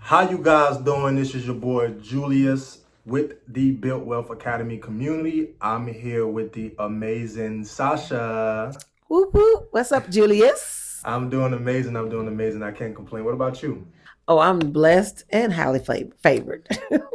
How you guys doing? This is your boy Julius with the Built Wealth Academy community. I'm here with the amazing Sasha. Whoop whoop. What's up, Julius? I'm doing amazing. I'm doing amazing. I can't complain. What about you? Oh, I'm blessed and highly favored.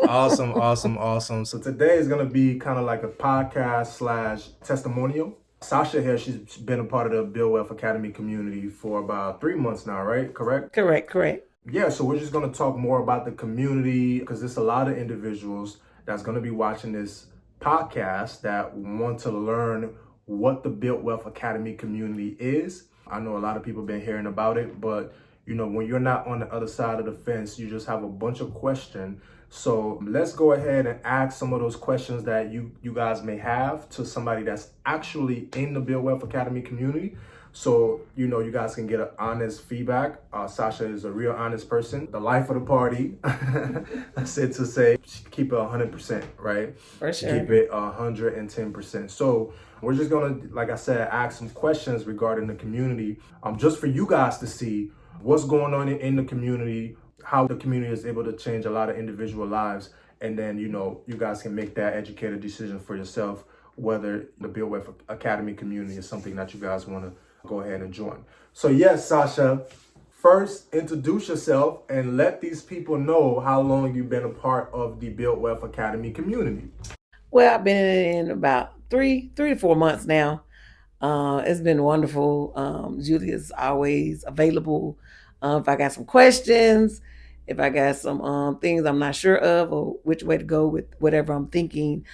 Awesome, awesome, awesome. So today is gonna be kind of like a podcast slash testimonial. Sasha here, she's been a part of the Built Wealth Academy community for about 3 months now, right? Correct? Correct. Yeah, so we're just going to talk more about the community because there's a lot of individuals that's going to be watching this podcast that want to learn what the Built Wealth Academy community is. I know a lot of people have been hearing about it, but when you're not on the other side of the fence, you just have a bunch of questions. So let's go ahead and ask some of those questions that you guys may have to somebody that's actually in the Built Wealth Academy community. So, you guys can get an honest feedback. Sasha is a real honest person. The life of the party. That's it to say, keep it 100%, right? For sure. Keep it 110%. So we're just going to, like I said, ask some questions regarding the community, just for you guys to see what's going on in the community, how the community is able to change a lot of individual lives. And then, you guys can make that educated decision for yourself, whether the Built Wealth Academy community is something that you guys want to go ahead and join. So yes, Sasha, first introduce yourself and let these people know how long you've been a part of the Built Wealth Academy community. Well, I've been in about three to 4 months now. It's been wonderful. Julia's always available. If I got some questions, if I got some things I'm not sure of, or which way to go with whatever I'm thinking,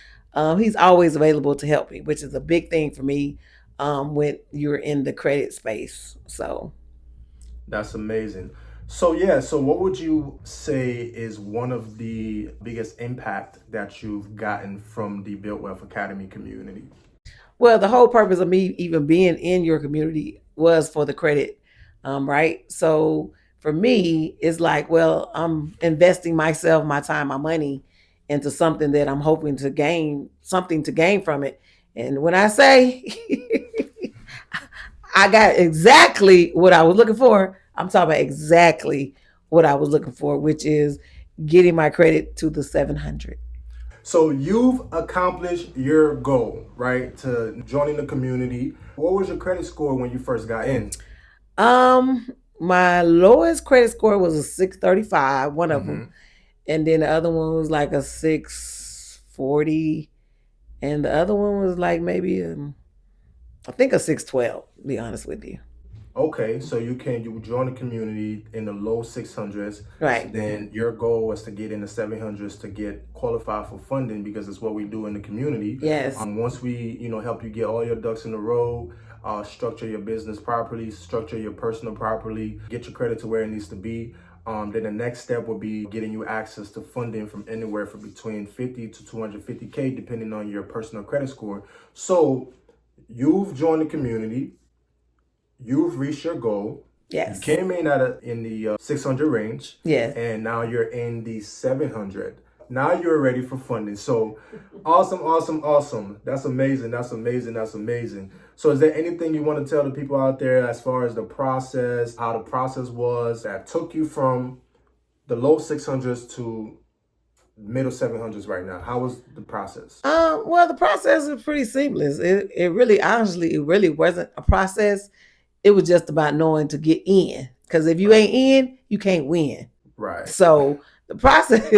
he's always available to help me, which is a big thing for me when you're in the credit space. So That's amazing. So what would you say is one of the biggest impact that you've gotten from the Built Wealth Academy community? well, the whole purpose of me even being in your community was for the credit, right? So for me, it's like, well, I'm investing myself, my time, my money into something that I'm hoping to gain something to gain from it. And when I say I got exactly what I was looking for, I'm talking about exactly what I was looking for, which is getting my credit to the 700. So you've accomplished your goal, right? To joining the community. What was your credit score when you first got in? My lowest credit score was a 635, one of Mm-hmm. them, and then the other one was like a 640, and the other one was like maybe I think a 612. To be honest with you, Okay, so you join the community in the low 600s. right? Then your goal was to get in the 700s to get qualified for funding because it's what we do in the community. Yes, Once we help you get all your ducks in a row, structure your business properly, structure your personal properly, get your credit to where it needs to be. Then the next step would be getting you access to funding from anywhere from between 50 to 250K, depending on your personal credit score. So you've joined the community. You've reached your goal. You yes, came in in the 600 range, yes. and now you're in the 700. Now you're ready for funding. So awesome, awesome, awesome. That's amazing. That's amazing. That's amazing. So is there anything you want to tell the people out there as far as the process, how the process was that took you from the low 600s to middle 700s right now? How was the process? Well, the process is pretty seamless. It really, honestly, it really wasn't a process. It was just about knowing to get in. Because if you Right. ain't in, you can't win. Right. So the process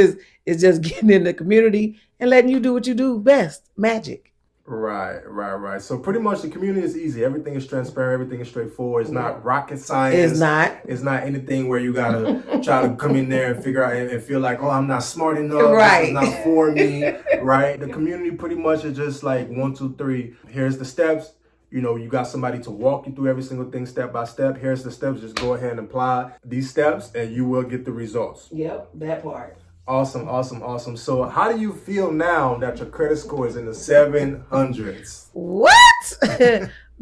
is just getting in the community and letting you do what you do best, magic. Right. So pretty much the community is easy. Everything is transparent. Everything is straightforward. It's not rocket It's science. not. It's not anything where you gotta try to come in there and figure out and feel like, oh, I'm not smart enough. This is Right. not for me. Right. The community pretty much is just like 1, 2, 3. Here's the steps. You got somebody to walk you through every single thing step by step. Here's the steps. Just go ahead and apply these steps, and you will get the results. Yep, that part. Awesome, awesome, awesome. So how do you feel now that your credit score is in the 700s? What?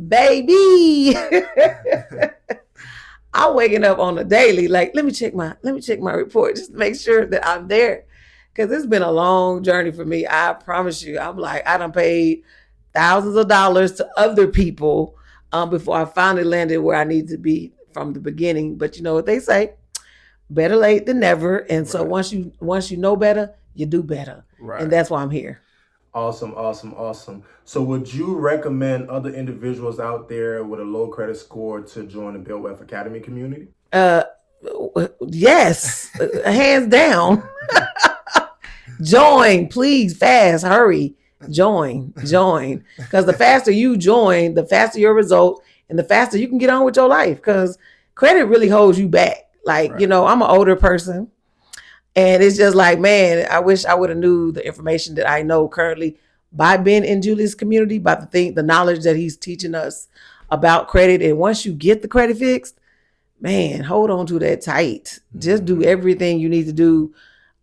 Baby. I'm waking up on a daily, like, let me check my report just to make sure that I'm there. Cause it's been a long journey for me. I promise you. I'm like, I done paid thousands of dollars to other people before I finally landed where I need to be from the beginning. But you know what they say? better late than never. And so Right. once you know better, you do better. Right. And that's why I'm here. Awesome, awesome, awesome. So would you recommend other individuals out there with a low credit score to join the Build Wealth Academy community? Yes, hands down. Join, please, fast, hurry. Join. Because the faster you join, the faster your result, and the faster you can get on with your life. Because credit really holds you back. Like, Right. I'm an older person. And it's just like, man, I wish I would have knew the information that I know currently by being in Julius' community, by the knowledge that he's teaching us about credit. And once you get the credit fixed, man, hold on to that tight. Just do everything you need to do,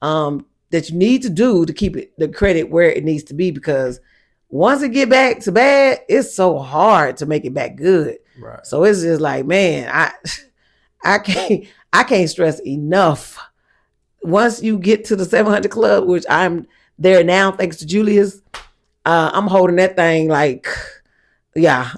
that you need to do to keep the credit where it needs to be. Because once it get back to bad, it's so hard to make it back good. Right. So it's just like, man, I can't stress enough. Once you get to the 700 club, which I'm there now, thanks to Julius, I'm holding that thing like, yeah.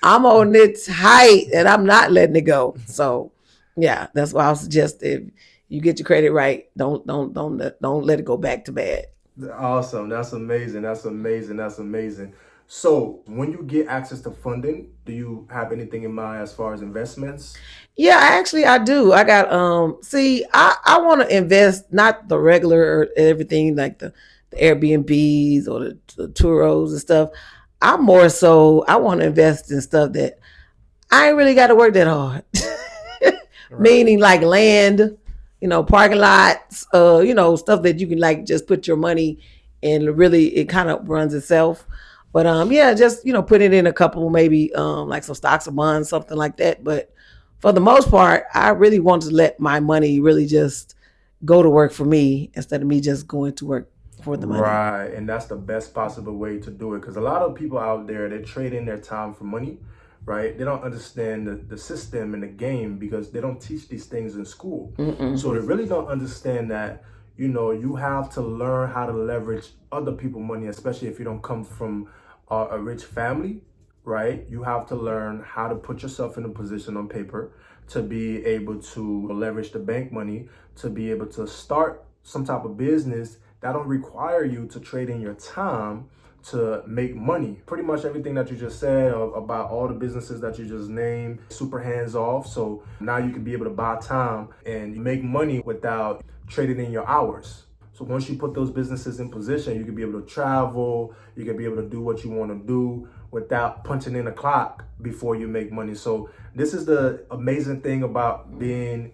I'm holding it tight and I'm not letting it go. So yeah, that's why I'll suggest if you get your credit right, don't let it go back to bad. Awesome. That's amazing. That's amazing. That's amazing. So when you get access to funding, do you have anything in mind as far as investments? Yeah, actually I do. I got I want to invest not the regular everything like the Airbnbs or the Turos and stuff. I want to invest in stuff that I ain't really got to work that hard. Right. Meaning like land, parking lots, stuff that you can like just put your money and really it kind of runs itself. But yeah, just put it in a couple maybe like some stocks or bonds, something like that. But for the most part, I really want to let my money really just go to work for me instead of me just going to work for the money. Right, and that's the best possible way to do it because a lot of people out there, they trade in their time for money, right? They don't understand the system and the game because they don't teach these things in school. So they really don't understand that, you have to learn how to leverage other people's money, especially if you don't come from a rich family, right? You have to learn how to put yourself in a position on paper to be able to leverage the bank money, to be able to start some type of business that don't require you to trade in your time to make money. Pretty much everything that you just said about all the businesses that you just named, super hands off. So now you can be able to buy time and make money without trading in your hours. So once you put those businesses in position, you can be able to travel, you can be able to do what you want to do without punching in a clock before you make money. So this is the amazing thing about being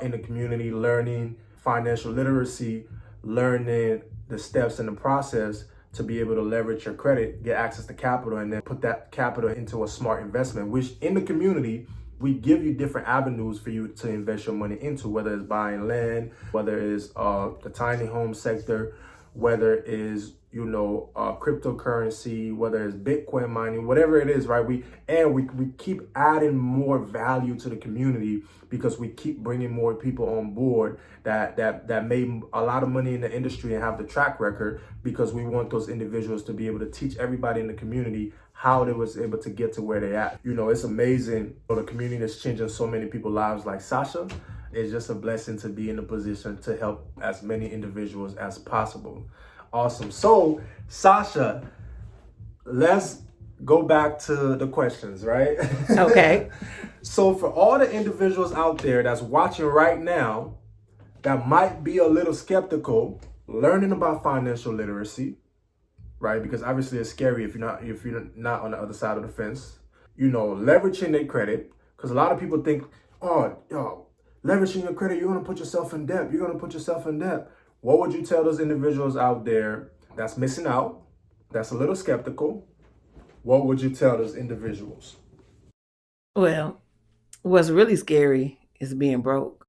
in the community, learning financial literacy, learning the steps in the process to be able to leverage your credit, get access to capital, and then put that capital into a smart investment, which in the community, we give you different avenues for you to invest your money into, whether it's buying land, whether it's the tiny home sector, whether it's cryptocurrency, whether it's Bitcoin mining, whatever it is, right? We keep adding more value to the community because we keep bringing more people on board that made a lot of money in the industry and have the track record, because we want those individuals to be able to teach everybody in the community how they was able to get to where they at. It's amazing. The community is changing so many people's lives like Sasha. It's just a blessing to be in a position to help as many individuals as possible. Awesome. So, Sasha, let's go back to the questions, right? Okay. So for all the individuals out there that's watching right now that might be a little skeptical learning about financial literacy, right? Because obviously it's scary if you're not on the other side of the fence. Leveraging their credit, because a lot of people think, leveraging your credit, you're gonna put yourself in debt. You're gonna put yourself in debt. What would you tell those individuals out there that's missing out, that's a little skeptical? What would you tell those individuals? Well, what's really scary is being broke.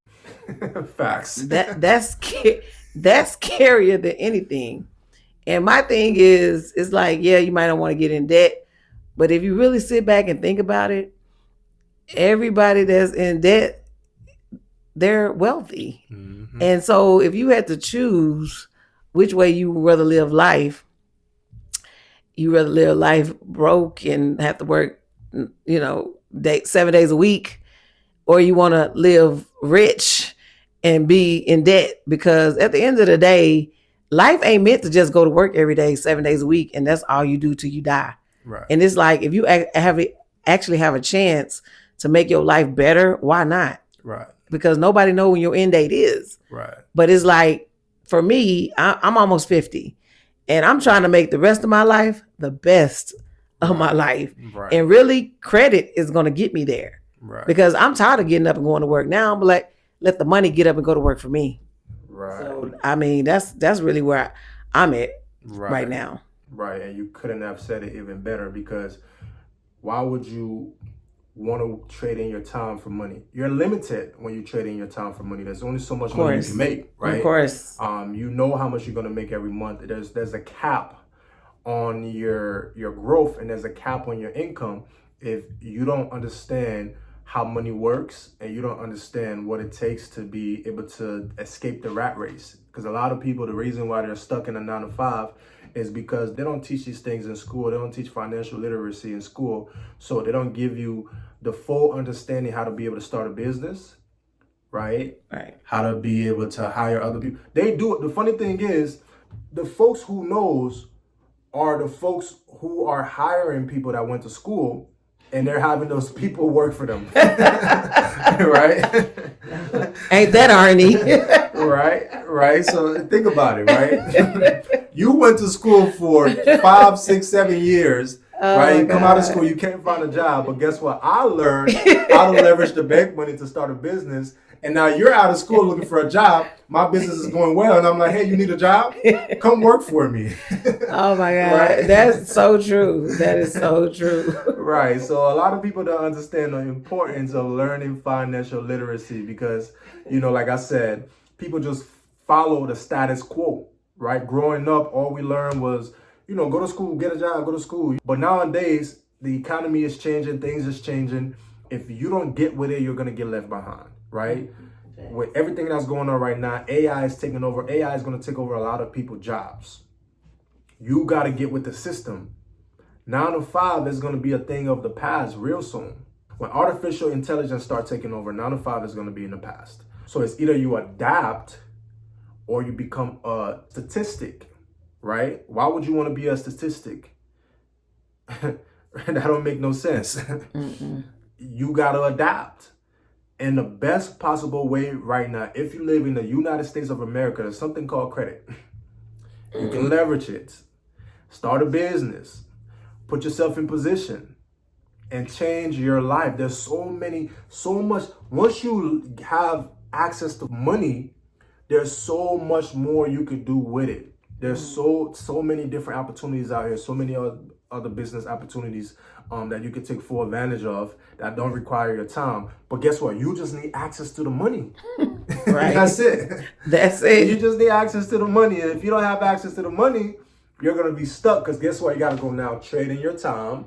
Facts. That's scarier than anything. And my thing is, it's like, yeah, you might not want to get in debt, but if you really sit back and think about it, everybody that's in debt, they're wealthy. And so if you had to choose which way you would rather live life, you rather live life broke and have to work, 7 days a week, or you want to live rich and be in debt. Because at the end of the day, life ain't meant to just go to work every day, 7 days a week, and that's all you do till you die. Right. And it's like, if you actually have a chance to make your life better, why not? Right. Because nobody know when your end date is. Right. But it's like, for me, I'm almost 50, and I'm trying to make the rest of my life the best of my life. Right. And really, credit is going to get me there. Right. Because I'm tired of getting up and going to work. Now I'm like, let the money get up and go to work for me. Right. So, I mean, that's really where I'm at right now. Right. And you couldn't have said it even better, because why would you want to trade in your time for money? You're limited when you trade in your time for money. There's only so much money you can make, right? Of course. You know how much you're going to make every month. There's a cap on your growth, and there's a cap on your income. If you don't understand how money works, and you don't understand what it takes to be able to escape the rat race. Because a lot of people, the reason why they're stuck in a 9-to-5 is because they don't teach these things in school. They don't teach financial literacy in school. So they don't give you the full understanding how to be able to start a business, right? Right. How to be able to hire other people. They do it. The funny thing is, the folks who knows are the folks who are hiring people that went to school, and they're having those people work for them. Right? Ain't that irony? Right. So think about it, right? You went to school for 5, 6, 7 years, right? You come out of school, you can't find a job. But guess what? I learned how to leverage the bank money to start a business. And now you're out of school looking for a job. My business is going well. And I'm like, hey, you need a job? Come work for me. Oh my God. Right? That's so true. That is so true. Right. So a lot of people don't understand the importance of learning financial literacy, because, like I said, people just follow the status quo, right? Growing up, all we learned was, go to school, get a job, go to school. But nowadays, the economy is changing, things is changing. If you don't get with it, you're going to get left behind, right? With everything that's going on right now, AI is taking over. AI is going to take over a lot of people's jobs. You got to get with the system. 9-to-5 is going to be a thing of the past real soon. When artificial intelligence starts taking over, 9-to-5 is going to be in the past. So it's either you adapt or you become a statistic, right? Why would you want to be a statistic? That don't make no sense. You got to adapt. And the best possible way right now, if you live in the United States of America, there's something called credit. You can leverage it. Start a business. Put yourself in position and change your life. There's so much. Once you have access to money, there's so much more you could do with it. There's so many different opportunities out here, so many other business opportunities that you could take full advantage of that don't require your time. But guess what? You just need access to the money. Right. That's it. That's it. You just need access to the money. And if you don't have access to the money, you're going to be stuck, because guess what? You got to go now trade in your time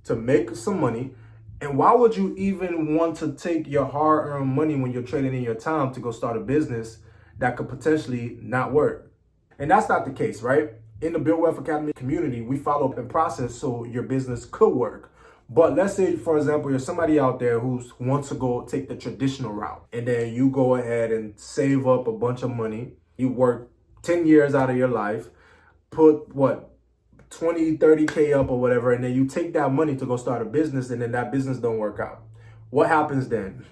to make some money. And why would you even want to take your hard-earned money when you're trading in your time to go start a business that could potentially not work? And that's not the case, right? In the Build Wealth Academy community, we follow a process so your business could work. But let's say, for example, you're somebody out there who wants to go take the traditional route, and then you go ahead and save up a bunch of money. You work 10 years out of your life, put 20, 30K up or whatever, and then you take that money to go start a business, and then that business don't work out. What happens then?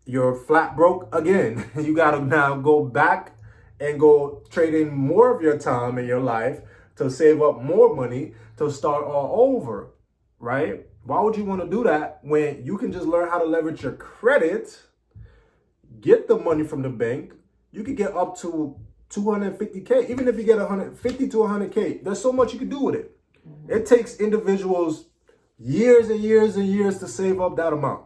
You're flat broke again. You got to now go back and go trade in more of your time in your life to save up more money to start all over, right? Why would you want to do that when you can just learn how to leverage your credit, get the money from the bank? You could get up to 250K, even if you get 150 to 100K. There's so much you can do with it. It takes individuals years and years and years to save up that amount.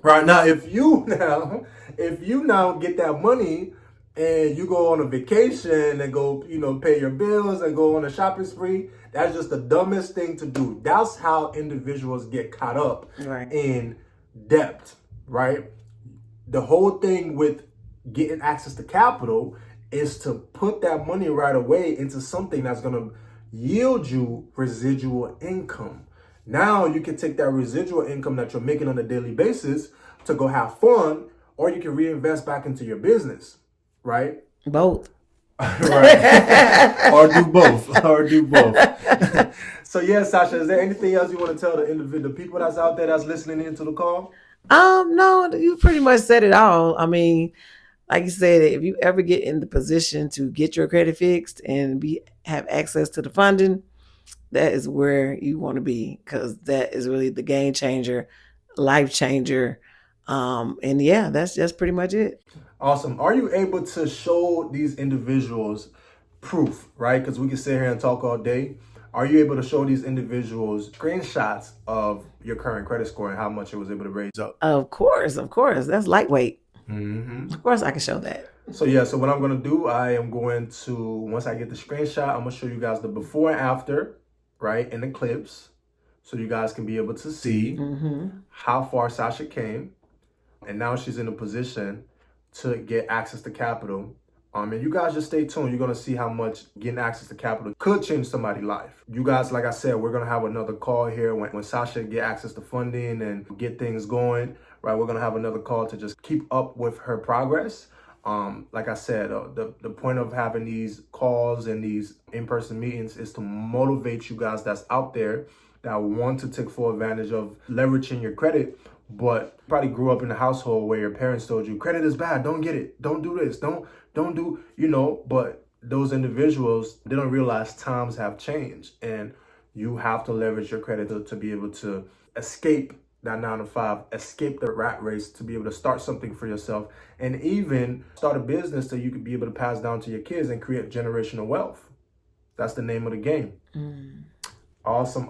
Right now, if you now get that money and you go on a vacation and go, pay your bills and go on a shopping spree, that's just the dumbest thing to do. That's how individuals get caught up in debt, right? The whole thing with getting access to capital is to put that money right away into something that's going to yield you residual income. Now you can take that residual income that you're making on a daily basis to go have fun, or you can reinvest back into your business, right? Both. Right. Or do both. Or do both. So yeah, Sasha, is there anything else you want to tell the people that's out there that's listening into the call? No, you pretty much said it all. I mean, like you said, if you ever get in the position to get your credit fixed and have access to the funding, that is where you want to be, because that is really the game changer, life changer. And yeah, that's just pretty much it. Awesome. Are you able to show these individuals proof, right? Because we can sit here and talk all day. Are you able to show these individuals screenshots of your current credit score and how much it was able to raise up? Of course. That's lightweight. Mm-hmm. Of course I can show that. So yeah, so what I'm going to do, I am going to, once I get the screenshot, I'm going to show you guys the before and after, right, in the clips, so you guys can be able to see how far Sasha came. And now she's in a position to get access to capital. And you guys just stay tuned. You're going to see how much getting access to capital could change somebody's life. You guys, like I said, we're going to have another call here when Sasha get access to funding and get things going, right? We're going to have another call to just keep up with her progress. Like I said, the point of having these calls and these in-person meetings is to motivate you guys that's out there that want to take full advantage of leveraging your credit, but probably grew up in a household where your parents told you credit is bad, don't get it, don't do this, don't do, but those individuals, they don't realize times have changed, and you have to leverage your credit to be able to escape that 9 to 5, escape the rat race, to be able to start something for yourself, and even start a business that you could be able to pass down to your kids and create generational wealth. That's the name of the game. Awesome.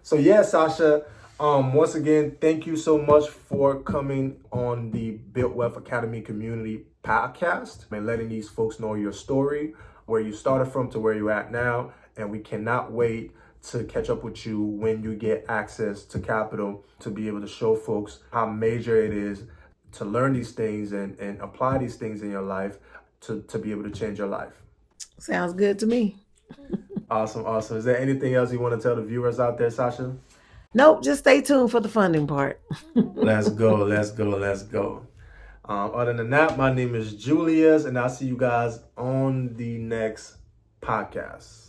So yeah, Sasha, once again, thank you so much for coming on the Built Wealth Academy Community Podcast and letting these folks know your story, where you started from to where you're at now. And we cannot wait to catch up with you when you get access to capital, to be able to show folks how major it is to learn these things and apply these things in your life to be able to change your life. Sounds good to me. Awesome. Is there anything else you want to tell the viewers out there, Sasha? Nope, just stay tuned for the funding part. Let's go. Other than that, my name is Julius, and I'll see you guys on the next podcast.